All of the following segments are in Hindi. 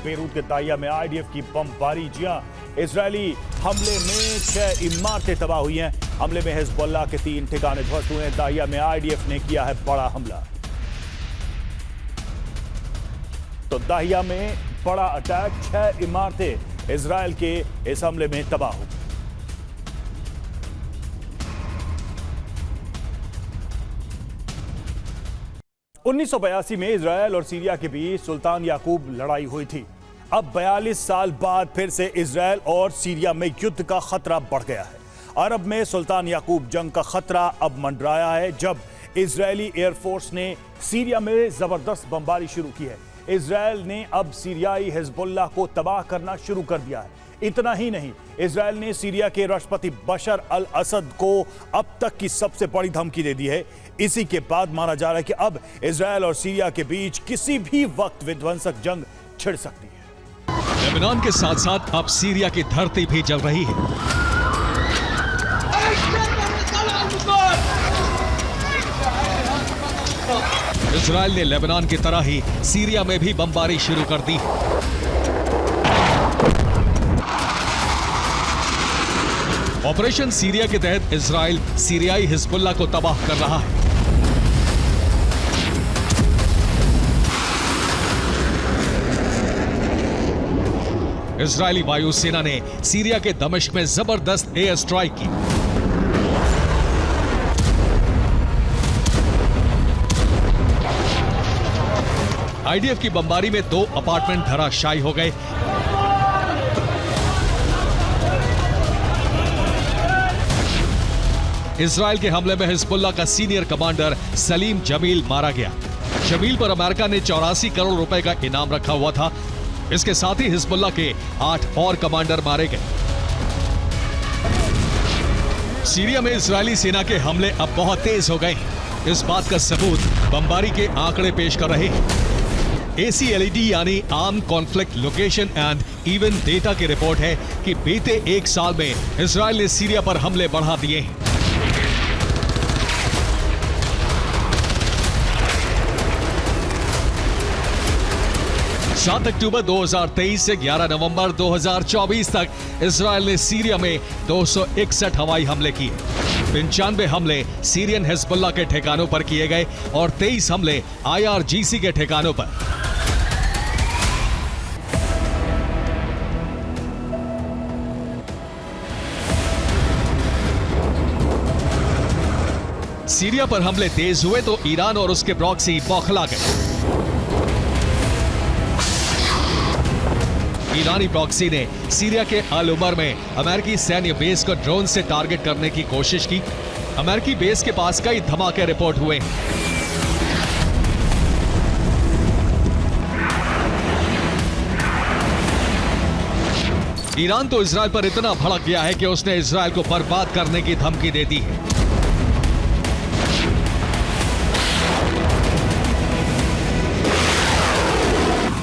बेरूत के दाहिया में आईडीएफ की बमबारी। जी हां, इजरायली हमले में 6 इमारतें तबाह हुई हैं। हमले में हिजबुल्लाह के 3 ठिकाने ध्वस्त हुए हैं। दाहिया में आईडीएफ ने किया है बड़ा हमला। तो दाहिया में बड़ा अटैक, 6 इमारतें इजरायल के इस हमले में तबाह हुई। उन्नीस में इजरायल और सीरिया के बीच सुल्तान याकूब लड़ाई हुई थी। अब 42 साल बाद फिर से इजरायल और सीरिया में युद्ध का खतरा बढ़ गया है। अरब में सुल्तान याकूब जंग का खतरा अब मंडराया है जब इजरायली एयरफोर्स ने सीरिया में जबरदस्त बमबारी शुरू की है। इजरायल ने अब सीरियाई हिजबुल्लाह को तबाह करना शुरू कर दिया है। इतना ही नहीं, इजरायल ने सीरिया के राष्ट्रपति बशर अल असद को अब तक की सबसे बड़ी धमकी दे दी है। इसी के बाद माना जा रहा है कि अब इजरायल और सीरिया के बीच किसी भी वक्त विध्वंसक जंग छिड़ सकती है। लेबनान के साथ साथ अब सीरिया की धरती भी जल रही है। इजरायल ने लेबनान की तरह ही सीरिया में भी बमबारी शुरू कर दी है। ऑपरेशन सीरिया के तहत इजरायल सीरियाई हिजबुल्लाह को तबाह कर रहा है। इजरायली वायुसेना ने सीरिया के दमिश्क में जबरदस्त एयर स्ट्राइक की। आईडीएफ की बमबारी में 2 अपार्टमेंट धराशायी हो गए। इजरायल के हमले में हिजबुल्लाह का सीनियर कमांडर सलीम जमील मारा गया। जमील पर अमेरिका ने 84 करोड़ रुपए का इनाम रखा हुआ था। इसके साथ ही हिजबुल्लाह के 8 और कमांडर मारे गए। सीरिया में इजरायली सेना के हमले अब बहुत तेज हो गए हैं। इस बात का सबूत बमबारी के आंकड़े पेश कर रहे हैं। ACLED यानी arm conflict location and event data की रिपोर्ट है कि बीते 1 साल में इजरायल ने सीरिया पर हमले बढ़ा दिए हैं। सात अक्टूबर 2023 से 11 नवंबर 2024 तक इजरायल ने सीरिया में 261 हवाई हमले किए। 95 हमले सीरियन हिजबुल्लाह के ठिकानों पर किए गए और 23 हमले IRGC के ठिकानों पर। सीरिया पर हमले तेज हुए तो ईरान और उसके प्रॉक्सी बौखला गए। ईरानी प्रॉक्सी ने सीरिया के अल उमर में अमेरिकी सैन्य बेस को ड्रोन से टारगेट करने की कोशिश की। अमेरिकी बेस के पास कई धमाके रिपोर्ट हुए। ईरान तो इजरायल पर इतना भड़क गया है कि उसने इजरायल को बर्बाद करने की धमकी दे दी है।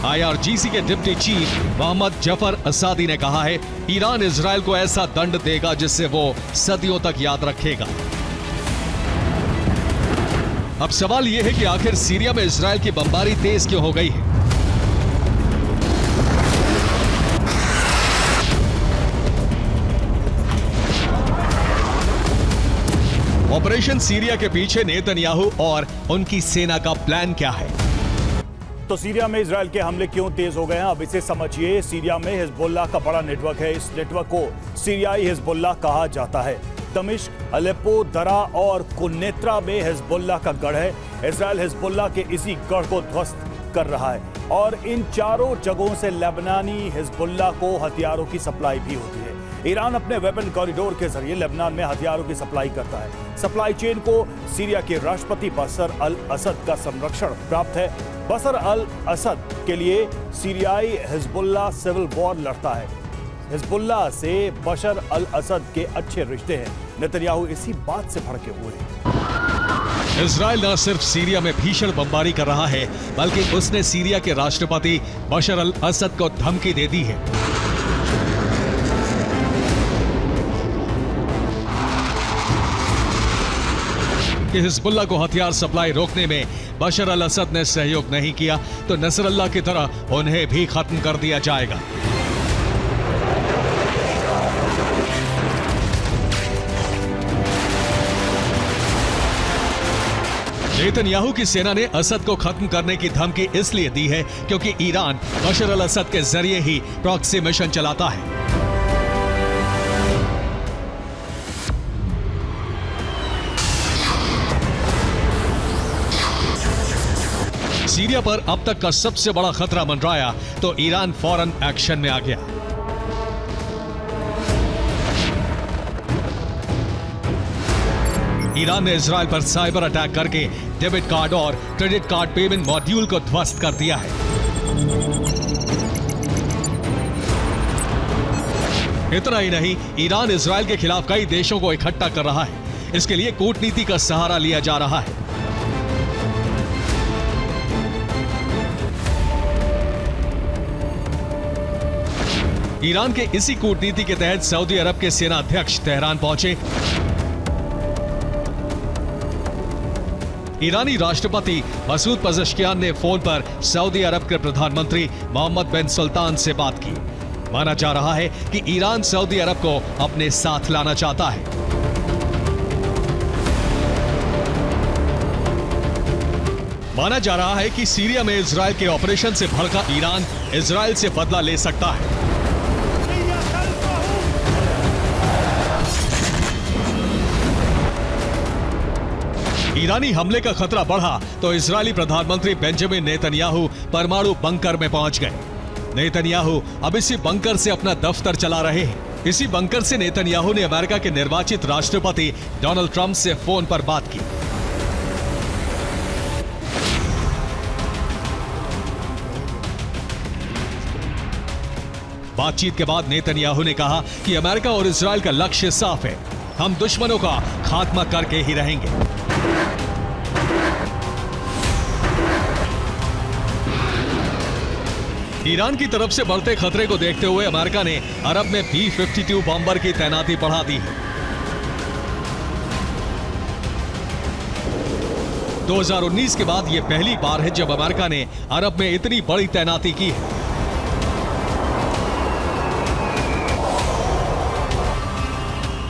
IRGC के डिप्टी चीफ मोहम्मद जफर असादी ने कहा है, ईरान इजरायल को ऐसा दंड देगा जिससे वो सदियों तक याद रखेगा। अब सवाल यह है कि आखिर सीरिया में इजरायल की बमबारी तेज क्यों हो गई है? ऑपरेशन सीरिया के पीछे नेतन्याहू और उनकी सेना का प्लान क्या है? तो सीरिया में इजरायल के हमले क्यों तेज हो गए हैं, अब इसे समझिए। सीरिया में हिजबुल्लाह का बड़ा नेटवर्क है। इस नेटवर्क को सीरियाई हिजबुल्लाह कहा जाता है। दमिश्क, अलेप्पो, दरा और कुन्नेत्रा में हिजबुल्लाह का गढ़ है। इजरायल हिजबुल्लाह के इसी गढ़ को ध्वस्त कर रहा है और इन चारों जगहों से लेबनानी हिजबुल्लाह को हथियारों की सप्लाई भी होती है। ईरान अपने वेपन कॉरिडोर के जरिए लेबनान में हथियारों की सप्लाई करता है। सप्लाई चेन को सीरिया के राष्ट्रपति बशर अल असद का संरक्षण प्राप्त है। बशर अल असद के लिए सीरियाई हिजबुल्लाह सिविल वॉर लड़ता है। हिजबुल्लाह से बशर अल असद के अच्छे रिश्ते हैं। नेतन्याहू इसी बात से भड़के हुए हैं। इजरायल न सिर्फ सीरिया में भीषण बमबारी कर रहा है, बल्कि उसने सीरिया के राष्ट्रपति बशर अल असद को धमकी दे दी है। कि हिजबुल्लाह को हथियार सप्लाई रोकने में बशर अल असद ने सहयोग नहीं किया तो नसरल्लाह की तरह उन्हें भी खत्म कर दिया जाएगा। नेतन्याहू की सेना ने असद को खत्म करने की धमकी इसलिए दी है क्योंकि ईरान बशर अल असद के जरिए ही प्रॉक्सी मिशन चलाता है। सीरिया पर अब तक का सबसे बड़ा खतरा मंडराया तो ईरान फौरन एक्शन में आ गया। ईरान ने इजराइल पर साइबर अटैक करके डेबिट कार्ड और क्रेडिट कार्ड पेमेंट मॉड्यूल को ध्वस्त कर दिया है। इतना ही नहीं, ईरान इजराइल के खिलाफ कई देशों को इकट्ठा कर रहा है। इसके लिए कूटनीति का सहारा लिया जा रहा है। ईरान के इसी कूटनीति के तहत सऊदी अरब के सेना अध्यक्ष तेहरान पहुंचे। ईरानी राष्ट्रपति मसूद पज़ेश्कियान ने फोन पर सऊदी अरब के प्रधानमंत्री मोहम्मद बिन सुल्तान से बात की। माना जा रहा है कि ईरान सऊदी अरब को अपने साथ लाना चाहता है। माना जा रहा है कि सीरिया में इजराइल के ऑपरेशन से भड़का ईरान इजराइल से बदला ले सकता है। ईरानी हमले का खतरा बढ़ा तो इजरायली प्रधानमंत्री बेंजामिन नेतन्याहू परमाणु बंकर में पहुंच गए। नेतन्याहू अब इसी बंकर से अपना दफ्तर चला रहे हैं। इसी बंकर से नेतन्याहू ने अमेरिका के निर्वाचित राष्ट्रपति डोनाल्ड ट्रंप से फोन पर बात की। बातचीत के बाद नेतन्याहू ने कहा कि अमेरिका और इजराइल का लक्ष्य साफ है, हम दुश्मनों का खात्मा करके ही रहेंगे। ईरान की तरफ से बढ़ते खतरे को देखते हुए अमेरिका ने अरब में B-52 बॉम्बर की तैनाती बढ़ा दी है। 2019 के बाद यह पहली बार है जब अमेरिका ने अरब में इतनी बड़ी तैनाती की है।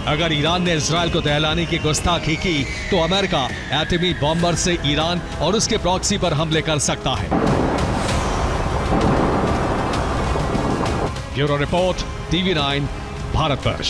अगर ईरान ने इजराइल को दहलाने की गुस्ताखी की तो अमेरिका एटमी बॉम्बर से ईरान और उसके प्रॉक्सी पर हमले कर सकता है। Bureau report, TV9, Bharatvarsh.